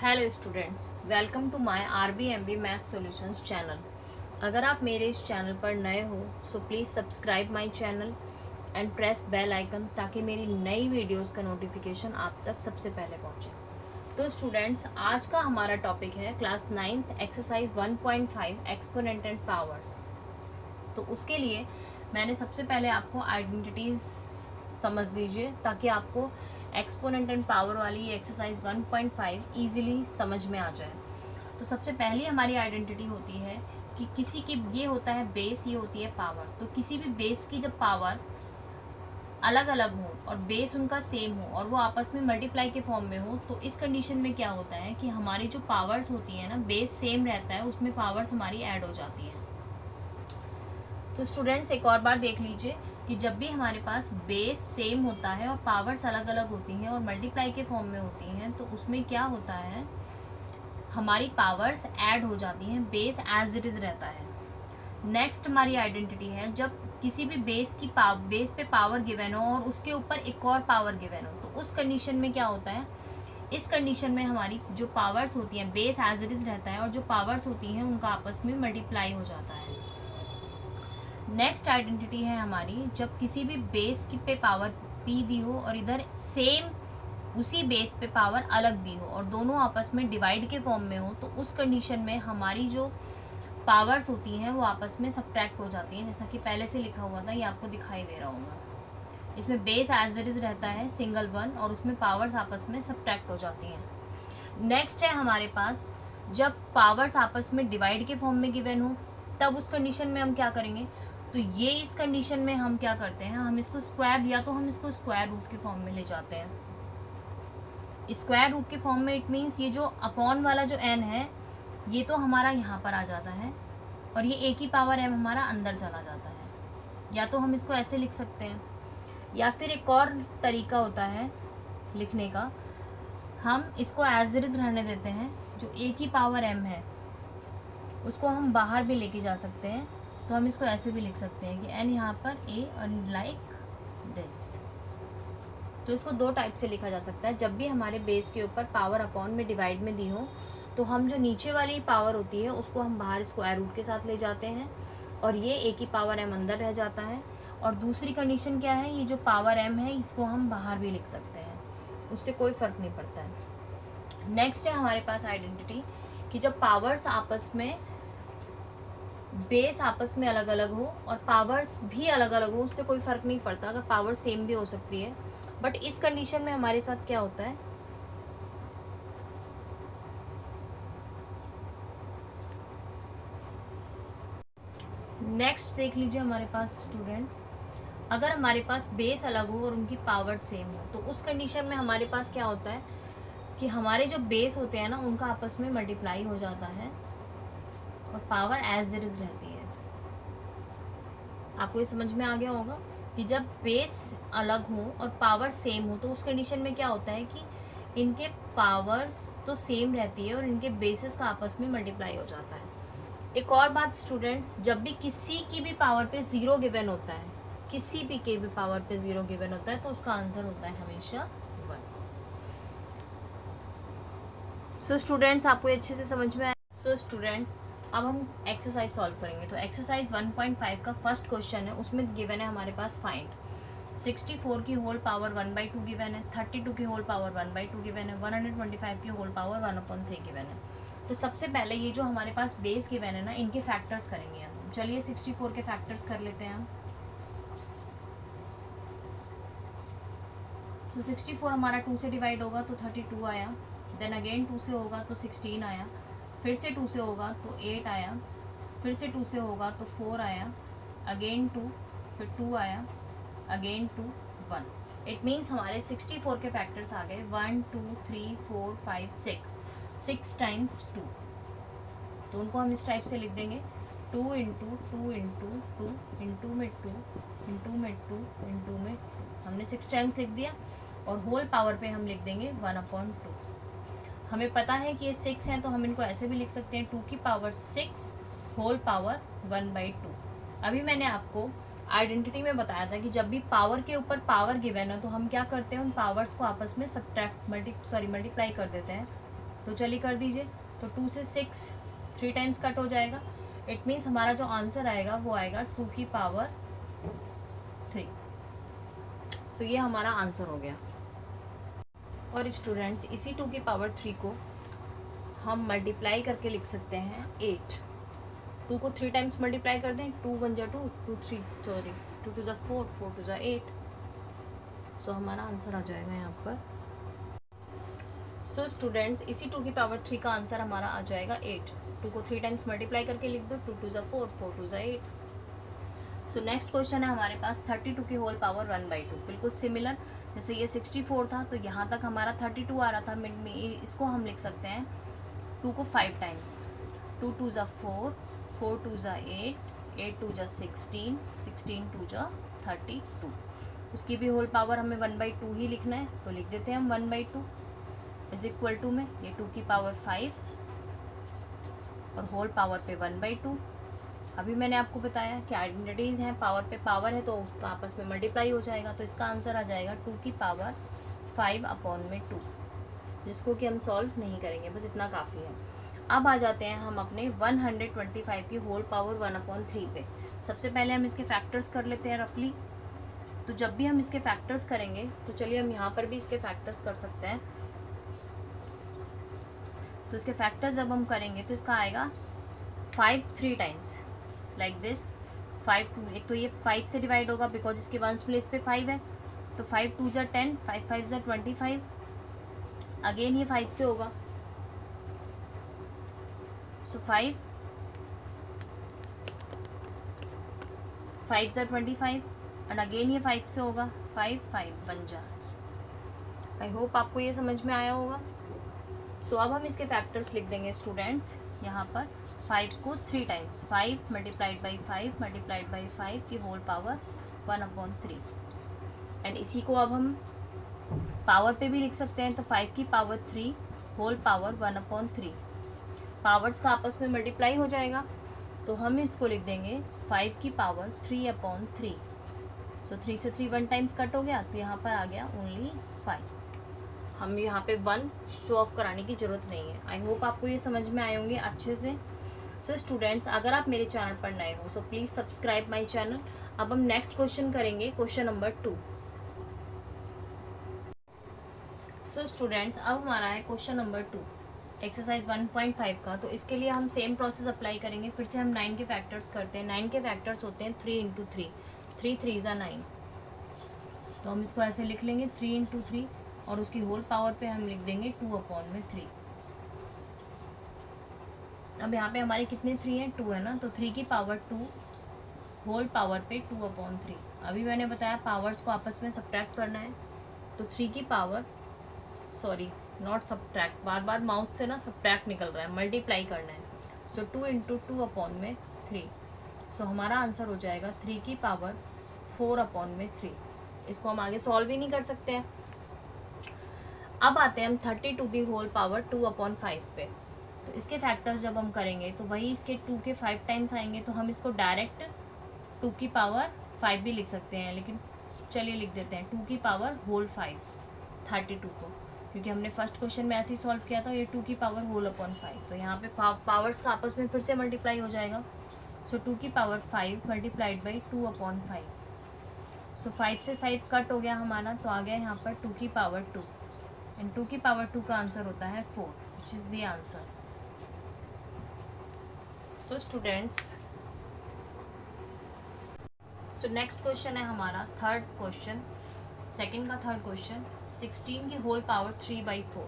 Hello students, welcome to my RBMB math solutions channel. अगर आप मेरे इस चैनल पर नए हो so please subscribe my channel and press bell icon ताकि मेरी नई वीडियोस का नोटिफिकेशन आप तक सबसे पहले पहुंचे। तो स्टूडेंट्स, आज का हमारा टॉपिक है class 9th exercise 1.5 exponent and powers. तो उसके लिए मैंने सबसे पहले आपको आइडेंटिटीज़ समझ लीजिए ताकि आपको एक्सपोनेंट एंड पावर वाली एक्सरसाइज 1.5 ईजिली समझ में आ जाए। तो सबसे पहली हमारी आइडेंटिटी होती है कि किसी की ये होता है बेस, ये होती है पावर। तो किसी भी बेस की जब पावर अलग अलग हो और बेस उनका सेम हो और वो आपस में मल्टीप्लाई के फॉर्म में हो, तो इस कंडीशन में क्या होता है कि हमारी जो पावर्स होती है ना, बेस सेम रहता है, उसमें पावर्स हमारी ऐड हो जाती है। तो स्टूडेंट्स, एक और बार देख लीजिए कि जब भी हमारे पास बेस सेम होता है और पावर्स अलग अलग होती हैं और मल्टीप्लाई के फॉर्म में होती हैं, तो उसमें क्या होता है, हमारी पावर्स ऐड हो जाती हैं, बेस एज इट इज़ रहता है। नेक्स्ट हमारी आइडेंटिटी है जब किसी भी बेस पे पावर गिवन हो और उसके ऊपर एक और पावर गिवन हो, तो उस कंडीशन में क्या होता है, इस कंडीशन में हमारी जो पावर्स होती हैं, बेस एज इट इज़ रहता है और जो पावर्स होती हैं उनका आपस में मल्टीप्लाई हो जाता है। नेक्स्ट आइडेंटिटी है हमारी जब किसी भी बेस की पे पावर p दी हो और इधर सेम उसी बेस पे पावर अलग दी हो और दोनों आपस में डिवाइड के फॉर्म में हो, तो उस कंडीशन में हमारी जो पावर्स होती हैं वो आपस में सब्ट्रैक्ट हो जाती हैं। जैसा कि पहले से लिखा हुआ था, ये आपको दिखाई दे रहा होगा। इसमें बेस एज इट इज रहता है सिंगल वन और उसमें पावर्स आपस में सब्ट्रैक्ट हो जाती हैं। नेक्स्ट है हमारे पास जब पावर्स आपस में डिवाइड के फॉर्म में गिवन हो, तब उस कंडीशन में हम क्या करेंगे, तो ये इस कंडीशन में हम क्या करते हैं, हम इसको स्क्वायर या तो हम इसको स्क्वायर रूट के फॉर्म में ले जाते हैं। स्क्वायर रूट के फॉर्म में इट मीन्स ये जो अपॉन वाला जो n है ये तो हमारा यहाँ पर आ जाता है और ये a की पावर m हमारा अंदर चला जाता है। या तो हम इसको ऐसे लिख सकते हैं या फिर एक और तरीका होता है लिखने का, हम इसको एज इट इज रहने देते हैं। जो a की पावर m है उसको हम बाहर भी लेके जा सकते हैं, तो हम इसको ऐसे भी लिख सकते हैं कि n यहाँ पर a और लाइक दिस। तो इसको दो टाइप से लिखा जा सकता है। जब भी हमारे बेस के ऊपर पावर अपॉन में डिवाइड में दी हो, तो हम जो नीचे वाली पावर होती है उसको हम बाहर स्क्वायर रूट के साथ ले जाते हैं और ये a की पावर m अंदर रह जाता है। और दूसरी कंडीशन क्या है, ये जो पावर m है इसको हम बाहर भी लिख सकते हैं, उससे कोई फ़र्क नहीं पड़ता है। नेक्स्ट है हमारे पास आइडेंटिटी कि जब पावर्स आपस में बेस आपस में अलग अलग हो और पावर्स भी अलग अलग हो, उससे कोई फ़र्क नहीं पड़ता, अगर पावर सेम भी हो सकती है। बट इस कंडीशन में हमारे साथ क्या होता है, नेक्स्ट देख लीजिए हमारे पास स्टूडेंट्स, अगर हमारे पास बेस अलग हो और उनकी पावर सेम हो, तो उस कंडीशन में हमारे पास क्या होता है कि हमारे जो बेस होते हैं ना उनका आपस में मल्टीप्लाई हो जाता है और पावर एज इट इज रहती है। आपको ये समझ में आ गया होगा कि जब बेस अलग हो और पावर सेम हो, तो उस कंडीशन में क्या होता है कि इनके पावर्स तो सेम रहती है और इनके बेसिस का आपस में मल्टीप्लाई हो जाता है। एक और बात स्टूडेंट्स, जब भी किसी की भी पावर पे ज़ीरो गिवन होता है, किसी भी के भी पावर पे ज़ीरो गिवन होता है, तो उसका आंसर होता है हमेशा 1। सो स्टूडेंट्स, आपको ये अच्छे से समझ में आया। सो स्टूडेंट्स, अब हम एक्सरसाइज सॉल्व करेंगे। तो एक्सरसाइज 1.5 का फर्स्ट क्वेश्चन है, उसमें गिवन है हमारे पास फाइंड 64 की होल पावर 1/2 गिवन है, 32 की होल पावर 1/2 गिवन है, 125 की होल पावर 1/3 गिवन है। तो सबसे पहले ये जो हमारे पास बेस गिवन है ना, इनके फैक्टर्स करेंगे हम। चलिए 64 के फैक्टर्स कर लेते हैं हम। सो 64 हमारा 2 से डिवाइड होगा तो 32 आया, देन अगेन 2 से होगा तो 16 आया, फिर से 2 से होगा तो 8 आया, फिर से 2 से होगा तो 4 आया, अगेन 2, फिर 2 आया, अगेन 2, 1। इट मीन्स हमारे 64 के फैक्टर्स आ गए 1 2 3 4 5 6 टाइम्स 2। तो उनको हम इस टाइप से लिख देंगे 2 इंटू 2 इंटू 2 इंटू में 2 इंटू में 2 इंटू में, हमने 6 टाइम्स लिख दिया। और होल पावर पे हम लिख देंगे 1/2। हमें पता है कि ये 6 हैं, तो हम इनको ऐसे भी लिख सकते हैं 2 की पावर 6 होल पावर 1/2। अभी मैंने आपको आइडेंटिटी में बताया था कि जब भी पावर के ऊपर पावर गिवन है तो हम क्या करते हैं, उन पावर्स को आपस में सब्ट्रैक्ट मल्टीप्लाई कर देते हैं तो चलिए कर दीजिए। तो 2 से 6 3 टाइम्स कट हो जाएगा। इट मीन्स हमारा जो आंसर आएगा वो आएगा 2 की पावर 3। सो ये हमारा आंसर हो गया। और स्टूडेंट्स इसी 2 की पावर 3 को हम मल्टीप्लाई करके लिख सकते हैं 8। 2 को 3 टाइम्स मल्टीप्लाई कर दें, 2 1 जा 2, 2 2 जा 4, 4 2 जा 8। सो हमारा आंसर आ जाएगा यहाँ पर। सो स्टूडेंट्स इसी 2 की पावर 3 का आंसर हमारा आ जाएगा 8। 2 को 3 टाइम्स मल्टीप्लाई करके लिख दो, 2 2 जा 4, 4 2 जा 8। सो नेक्स्ट क्वेश्चन है हमारे पास 32 की होल पावर 1/2। बिल्कुल सिमिलर, जैसे ये 64 था तो यहाँ तक हमारा 32 आ रहा था मिड में। इसको हम लिख सकते हैं 2 को 5 टाइम्स, 2 2 जा 4, 4 2 जा 8, 8 2 जा 16, 16 2 जा 32। उसकी भी होल पावर हमें 1/2 ही लिखना है, तो लिख देते हैं हम 1/2 इज इक्वल टू में ये 2 की पावर 5 और होल पावर पे 1/2। अभी मैंने आपको बताया कि आइडेंटिटीज़ हैं, पावर पे पावर है तो उसका आपस में मल्टीप्लाई हो जाएगा। तो इसका आंसर आ जाएगा 2 की पावर 5/2, जिसको कि हम सॉल्व नहीं करेंगे, बस इतना काफ़ी है। अब आ जाते हैं हम अपने 125 की होल पावर 1/3 पे। सबसे पहले हम इसके फैक्टर्स कर लेते हैं रफली। तो जब भी हम इसके फैक्टर्स करेंगे तो चलिए हम यहाँ पर भी इसके फैक्टर्स कर सकते हैं। तो इसके फैक्टर्स जब हम करेंगे तो इसका आएगा 5 3 टाइम्स लाइक दिस। 5 2, एक तो ये 5 से डिवाइड होगा बिकॉज इसके वंस प्लेस पे 5 है, तो 5 2 जा 10, 5 5 जा 25। अगेन ये 5 से होगा, सो 5 5 जा 25 एंड अगेन ये 5 से होगा, 5 5 बन जा। आई होप आपको ये समझ में आया होगा। सो अब हम इसके फैक्टर्स लिख देंगे स्टूडेंट्स यहाँ पर। 5 को 3 times, 5 multiplied by 5 multiplied by 5 की होल पावर 1/3। एंड इसी को अब हम पावर पे भी लिख सकते हैं, तो 5 की पावर 3 होल पावर 1/3। पावर्स का आपस में मल्टीप्लाई हो जाएगा, तो हम इसको लिख देंगे 5 की पावर 3/3। सो 3 से 3 1 टाइम्स कट हो गया, तो यहाँ पर आ गया ओनली 5। हम यहाँ पे 1 शो ऑफ कराने की ज़रूरत नहीं है। आई होप आपको ये समझ में आए होंगे अच्छे से। सो स्टूडेंट्स अगर आप मेरे चैनल पर नए हो so please subscribe my channel. अब हम नेक्स्ट क्वेश्चन करेंगे, क्वेश्चन नंबर 2। सो स्टूडेंट्स अब हमारा है क्वेश्चन नंबर 2 एक्सरसाइज 1.5 का। तो इसके लिए हम सेम प्रोसेस अप्लाई करेंगे। फिर से हम 9 के फैक्टर्स करते हैं। 9 के फैक्टर्स होते हैं 3 × 3, 3 3 जा 9। तो हम इसको ऐसे लिख लेंगे 3 × 3 और उसकी होल पावर पे हम लिख देंगे 2/3। अब यहाँ पे हमारे कितने 3 हैं, 2 है ना, तो 3 की पावर 2 होल पावर पे 2/3। अभी मैंने बताया पावर्स को आपस में सब्ट्रैक्ट करना है, तो 3 की power not subtract, bar bar mouth से ना सब्ट्रैक्ट निकल रहा है, मल्टीप्लाई करना है। सो 2 × 2/3। सो हमारा आंसर हो जाएगा 3 की पावर 4/3। इसको हम आगे सॉल्व ही नहीं कर सकते हैं। अब आते हैं हम 32 की होल पावर 2/5 पे। तो इसके फैक्टर्स जब हम करेंगे तो वही इसके 2 के 5 टाइम्स आएंगे, तो हम इसको डायरेक्ट 2 की पावर 5 भी लिख सकते हैं, लेकिन चलिए लिख देते हैं 2 की पावर होल 5 32 को, क्योंकि हमने फर्स्ट क्वेश्चन में ऐसे ही सॉल्व किया था। ये 2 की पावर होल अपॉन 5, तो यहाँ पे पावर्स का आपस में फिर से मल्टीप्लाई हो जाएगा। सो 2 की पावर 5 मल्टीप्लाइड बाई 2/5। सो 5 से 5 कट हो गया हमारा, तो आ गया यहाँ पर 2 की पावर 2 एंड 2 की पावर 2 का आंसर होता है 4, which is the answer. So students so next question है हमारा थर्ड क्वेश्चन, सेकंड का थर्ड क्वेश्चन। 16 की होल पावर 3/4।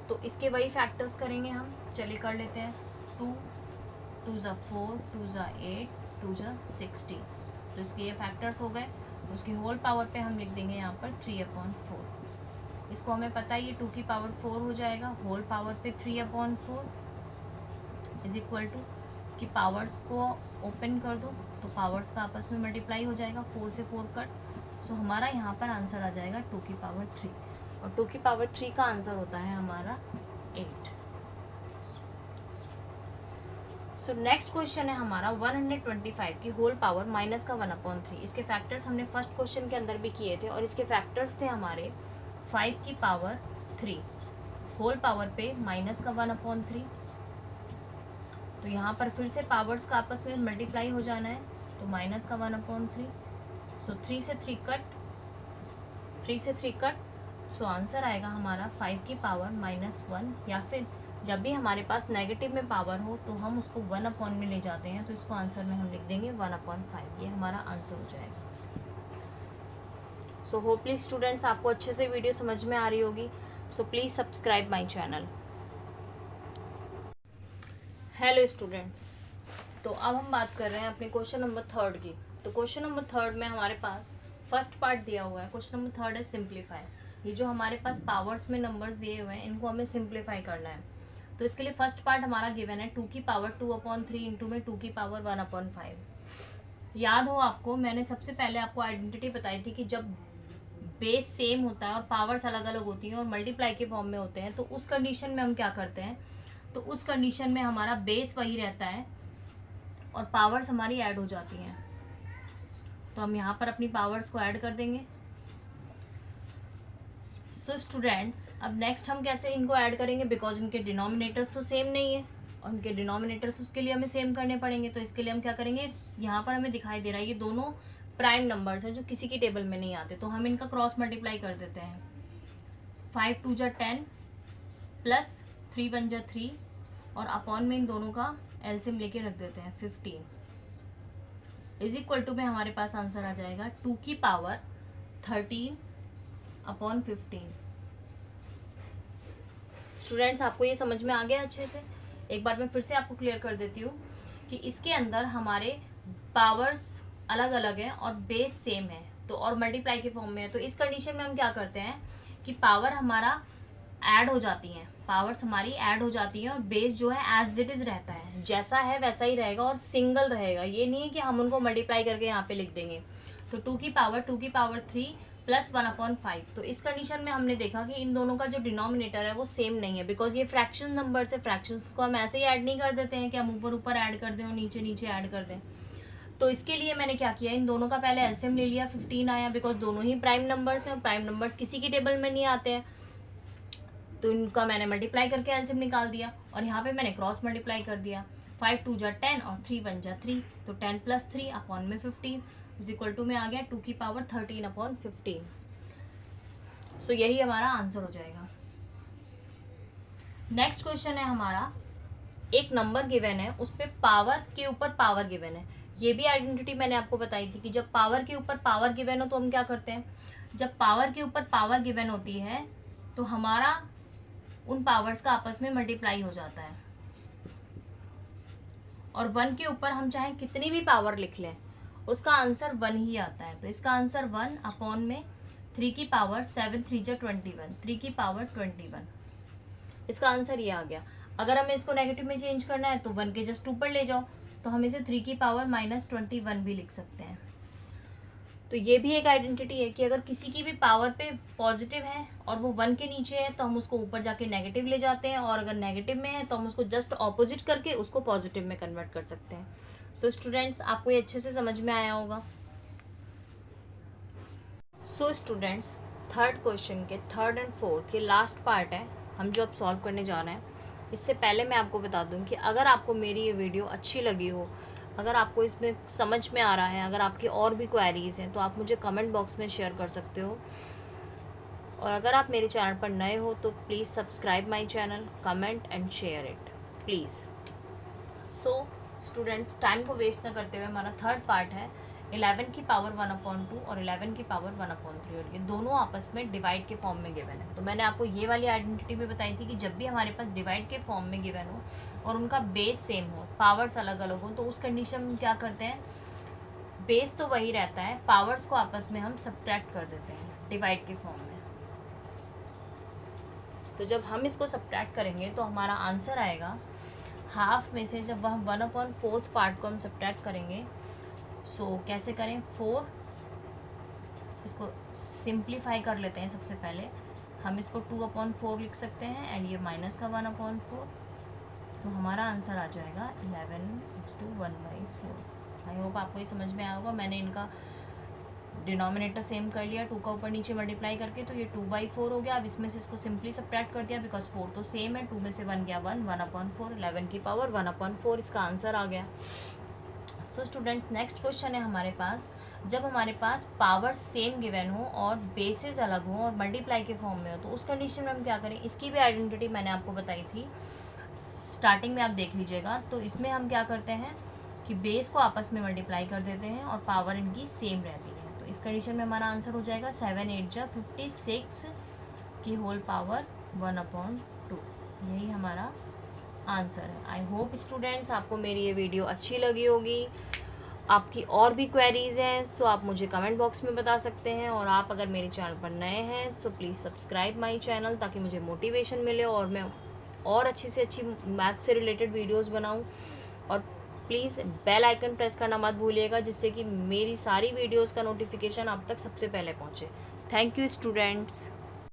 तो इसके वही फैक्टर्स करेंगे हम, चलिए कर लेते हैं। 2 2 जा 4, 2 जा 8, 2 जा 16। तो इसके ये फैक्टर्स हो गए। उसकी होल पावर पे हम लिख देंगे यहाँ पर 3/4। इसको हमें पता है ये 2 की पावर 4 हो जाएगा, होल पावर पे 3/4 इज इक्वल टू, इसकी पावर्स को ओपन कर दो तो पावर्स का आपस में मल्टीप्लाई हो जाएगा, 4 से 4 कट। सो हमारा यहाँ पर आंसर आ जाएगा 2 की पावर 3, और 2 की पावर 3 का आंसर होता है हमारा 8। सो नेक्स्ट क्वेश्चन है हमारा 125 की होल पावर माइनस का 1/3। इसके फैक्टर्स हमने फर्स्ट क्वेश्चन के अंदर भी किए थे, और इसके फैक्टर्स थे हमारे 5 की पावर 3, होल पावर पे माइनस का 1/3। तो यहाँ पर फिर से पावर्स का आपस में मल्टीप्लाई हो जाना है, तो माइनस का 1/3। सो 3 से 3 कट, 3 से 3 कट। सो आंसर आएगा हमारा 5 की पावर -1, या फिर जब भी हमारे पास नेगेटिव में पावर हो तो हम उसको 1 में ले जाते हैं, तो इसको आंसर में हम लिख देंगे 1/5। ये हमारा आंसर हो जाएगा। सो होपली स्टूडेंट्स आपको अच्छे से वीडियो समझ में आ रही होगी। सो please subscribe my channel. Hello students, तो अब हम बात कर रहे हैं अपने क्वेश्चन नंबर 3 की। तो क्वेश्चन नंबर 3 में हमारे पास फर्स्ट पार्ट दिया हुआ है। क्वेश्चन नंबर 3 है सिंप्लीफाई। ये जो हमारे पास पावर्स में नंबर्स दिए हुए हैं इनको हमें सिंप्लीफाई करना है। तो इसके लिए फर्स्ट पार्ट हमारा गिवन है 2 की पावर 2/3 इंटू में 2 की पावर 1/5। याद हो आपको, मैंने सबसे पहले आपको आइडेंटिटी बताई थी कि जब बेस सेम होता है और पावर्स अलग अलग होती हैं और मल्टीप्लाई के फॉर्म में होते हैं, तो उस कंडीशन में हम क्या करते हैं, तो उस कंडीशन में हमारा बेस वही रहता है और पावर्स हमारी ऐड हो जाती हैं। तो हम यहाँ पर अपनी पावर्स को ऐड कर देंगे। सो स्टूडेंट्स, अब नेक्स्ट हम कैसे इनको ऐड करेंगे, बिकॉज इनके डिनोमिनेटर्स तो सेम नहीं है और उनके डिनोमिनेटर्स उसके लिए हमें सेम करने पड़ेंगे। तो इसके लिए हम क्या करेंगे, यहाँ पर हमें दिखाई दे रहा है ये दोनों प्राइम नंबर्स हैं जो किसी की टेबल में नहीं आते, तो हम इनका क्रॉस मल्टीप्लाई कर देते हैं। 5 2 जा 10 प्लस 3 1 जा 3 और अपॉन में इन दोनों का एलसीएम लेके रख देते हैं 15 इज इक्वल टू में हमारे पास आंसर आ जाएगा 2 की पावर 13/15। स्टूडेंट्स, आपको ये समझ में आ गया अच्छे से? एक बार मैं फिर से आपको क्लियर कर देती हूँ कि इसके अंदर हमारे पावर्स अलग अलग हैं और बेस सेम है, तो और मल्टीप्लाई के फॉर्म में है। तो इस कंडीशन में हम क्या करते हैं कि पावर हमारा ऐड हो जाती हैं, पावर्स हमारी ऐड हो जाती हैं और बेस जो है एज इट इज रहता है, जैसा है वैसा ही रहेगा और सिंगल रहेगा। ये नहीं है कि हम उनको मल्टीप्लाई करके यहाँ पे लिख देंगे। तो 2 की पावर 3 प्लस 1/5। तो इस कंडीशन में हमने देखा कि इन दोनों का जो डिनोमिनेटर है वो सेम नहीं है, बिकॉज ये फ्रैक्शन नंबर से, फ्रैक्शंस को हम ऐसे ही ऐड नहीं कर देते हैं कि हम ऊपर ऊपर ऐड कर दें और नीचे नीचे ऐड कर दें। तो इसके लिए मैंने क्या किया, इन दोनों का पहले एलसीएम ले लिया, 15 आया, बिकॉज दोनों ही प्राइम नंबर्स हैं और प्राइम नंबर्स किसी की टेबल में नहीं आते हैं। तो इनका मैंने मल्टीप्लाई करके एलसीएम निकाल दिया और यहाँ पे मैंने क्रॉस मल्टीप्लाई कर दिया। 5 2 जा 10 और 3 1 जा 3, तो 10 + 3 अपॉन में 15 इज इक्वल टू में आ गया 2 की पावर 13/15। सो यही हमारा आंसर हो जाएगा। नेक्स्ट क्वेश्चन है हमारा, एक नंबर गिवन है, उस पर पावर के ऊपर पावर गिवन है। ये भी आइडेंटिटी मैंने आपको बताई थी कि जब पावर के ऊपर पावर गिवन हो तो हम क्या करते हैं, जब पावर के ऊपर पावर गिवन होती है तो हमारा उन पावर्स का आपस में मल्टीप्लाई हो जाता है और 1 के ऊपर हम चाहे कितनी भी पावर लिख लें उसका आंसर 1 ही आता है। तो इसका आंसर 1 अपॉन में 3 की पावर 7 3 जा 21, 3 की पावर 21, इसका आंसर ये आ गया। अगर हमें इसको नेगेटिव में चेंज करना है तो 1 के जस्ट ऊपर ले जाओ, तो हम इसे 3 की पावर -21 भी लिख सकते हैं। तो ये भी एक आइडेंटिटी है कि अगर किसी की भी पावर पे पॉजिटिव है और वो 1 के नीचे है तो हम उसको ऊपर जाके नेगेटिव ले जाते हैं, और अगर नेगेटिव में है तो हम उसको जस्ट ऑपोजिट करके उसको पॉजिटिव में कन्वर्ट कर सकते हैं। सो स्टूडेंट्स, आपको ये अच्छे से समझ में आया होगा। सो स्टूडेंट्स, थर्ड क्वेश्चन के थर्ड एंड फोर्थ ये लास्ट पार्ट है हम जो अब सॉल्व करने जा रहे हैं। इससे पहले मैं आपको बता दूं कि अगर आपको मेरी ये वीडियो अच्छी लगी हो, अगर आपको इसमें समझ में आ रहा है, अगर आपकी और भी क्वेरीज हैं तो आप मुझे कमेंट बॉक्स में शेयर कर सकते हो। और अगर आप मेरे चैनल पर नए हो तो please subscribe my channel, comment and share it please. So students, time को वेस्ट न करते हुए हमारा थर्ड पार्ट है 11 की पावर 1/2 और 11 की पावर 1/3, और ये दोनों आपस में डिवाइड के फॉर्म में गिवन है। तो मैंने आपको ये वाली आइडेंटिटी भी बताई थी कि जब भी हमारे पास डिवाइड के फॉर्म में गिवन हो और उनका बेस सेम हो, पावर्स अलग अलग हो, तो उस कंडीशन में क्या करते हैं, बेस तो वही रहता है, पावर्स को आपस में हम सब्ट्रैक्ट कर देते हैं डिवाइड के फॉर्म में। तो जब हम इसको सब्ट्रैक्ट करेंगे तो हमारा आंसर आएगा हाफ में से, जब हम 1/4 पार्ट को हम सब्ट्रैक्ट करेंगे। सो कैसे करें, 4, इसको सिंप्लीफाई कर लेते हैं। सबसे पहले हम इसको 2/4 लिख सकते हैं एंड ये माइनस का 1/4। सो हमारा आंसर आ जाएगा 11 = 1/4। आई होप आपको ये समझ में आया होगा। मैंने इनका डिनोमिनेटर सेम कर लिया, 2 का ऊपर नीचे मल्टीप्लाई करके, तो ये 2/4 हो गया। अब इसमें से इसको सिंपली सब्ट्रैक्ट कर दिया बिकॉज 4 तो सेम है, 2 में से 1 गया 1, 1/4, 11 की पावर 1/4 इसका आंसर आ गया। सो स्टूडेंट्स नेक्स्ट क्वेश्चन है हमारे पास, जब हमारे पास पावर सेम गिवन हो और बेसिस अलग हो और मल्टीप्लाई के फॉर्म में हो, तो उस कंडीशन में हम क्या करें। इसकी भी आइडेंटिटी मैंने आपको बताई थी, स्टार्टिंग में आप देख लीजिएगा। तो इसमें हम क्या करते हैं कि बेस को आपस में मल्टीप्लाई कर देते हैं और पावर इनकी सेम रहती है। तो इस कंडीशन में हमारा आंसर हो जाएगा 7 8 जा 56 की होल पावर 1/2। यही हमारा आंसर है। आई होप स्टूडेंट्स आपको मेरी ये वीडियो अच्छी लगी होगी। आपकी और भी क्वेरीज़ हैं सो आप मुझे कमेंट बॉक्स में बता सकते हैं, और आप अगर मेरे चैनल पर नए हैं सो प्लीज़ सब्सक्राइब माय चैनल ताकि मुझे मोटिवेशन मिले और मैं और अच्छी से अच्छी मैथ से रिलेटेड वीडियोस बनाऊं। और प्लीज़ बेल आइकन प्रेस करना मत भूलिएगा जिससे कि मेरी सारी वीडियोस का नोटिफिकेशन आप तक सबसे पहले पहुंचे। Thank you students.